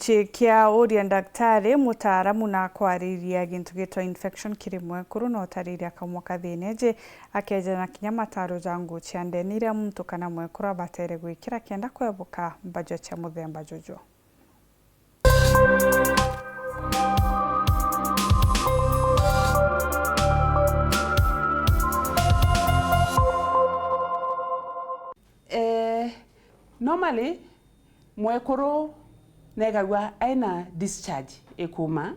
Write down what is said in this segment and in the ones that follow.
Chikia Uuria Ndagitari mutaalamu NAKWARIRIA gintu gitwa infection kiri MWEKURU no tarĩria kamwe kathineje akenjana kinya mataro jangu cia ndeni iria muntu kana MWEKURU abatere gwikira kenda kwebuka mbajo cia muthemba jojo. Normally MWEKURU negagwa aina discharge ekuma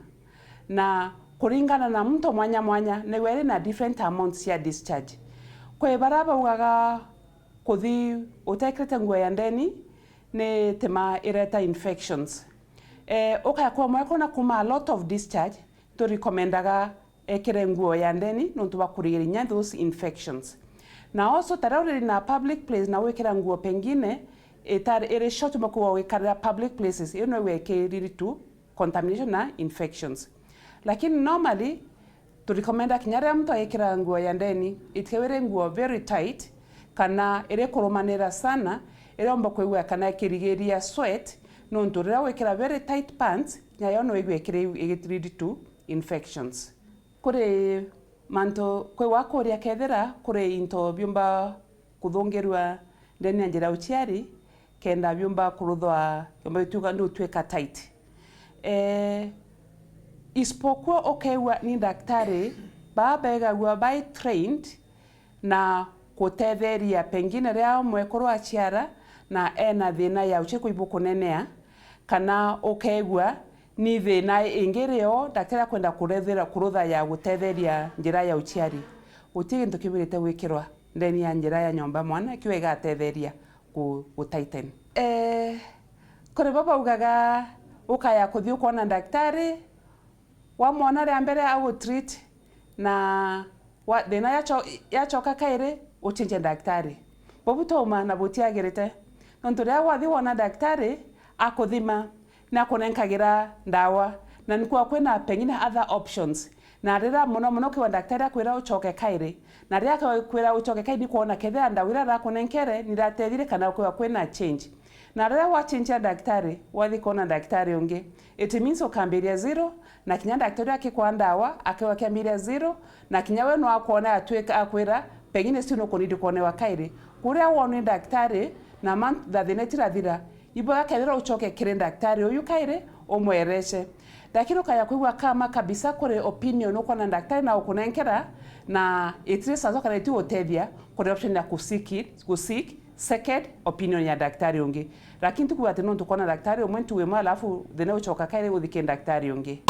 na kuringana na mtu mwanya mwanya negwere na different amounts ya discharge kwe baraba ugaga kuthi utekrete nguo ya ndeni ne tema ireta infections ukaya kwa MWEKURU na kuma a lot of discharge to recommendaga ekere nguo ya ndeni nontu bakuriginya those infections na also tarauри na public place na wekera nguo pengine ere short makuwa wekara public places you know weke lead to contamination na infections lakini normally to recommend kinyare mtu ayekera nguo ya ndeni itkewere nguo very tight kana ere koromanera sana ere omba kwewa kana kirigeria sweat no nturira wekera very tight pants nyayo no wekere lead to infections kure manto kwewa koria kethera kure into byumba kuthongerwa ndeni anjira uchiari kenda byumba kuruthwa byumba tuga ndu tweka tight ispokuwa okewa ni daktari babega gwa by trained na kutetheria pengine ria MWEKURU achiara na ena thina ya uche kuibuku nenea kana okegwa ni thina ingirio daktari kwenda kurethera kurutha ya gutetheria njira ya uchiari utige ndukibirite wikirwa ndeni ya njira ya nyomba mwana kiwega atetheria ku tighten kore baba ugaga ukaya kuthi ukona daktari wa mwana ria mbere au treat na wa thina yachoka kaire uchinje daktari bobutoma na butiagirite nontu ria wathi wona daktari akuthima na kunenkagira ndawa na nikuwa kwena pengine other options na rira muno kwa daktari akwira uchoke kaire na ria kwira uchoke kaire kuona kethea ndawira ra kunenkere ni ratethire kana kwa kwena change na rira wa change daktari wathi kuona daktari ungi it means ukambiria zero na kinya daktari akikwa ndawa akiwa kiambiria zero na kinya we no akuona atweka akwira pengine si no kunidi kuonewa kaire kuria woni daktari na man thathinetira thira ibo akerera uchoke kire daktari uyu kaire umwereshe lakini ukaya kwigwa kama kabisa kore opinion uko na daktari na ukunenkera na itrisa zoka retu otevia kore option ya kusik second opinion ya daktari ungi lakini tukuwa ati tuko na daktari umwentu wema alafu thene uchoka kaire uthike daktari ungi.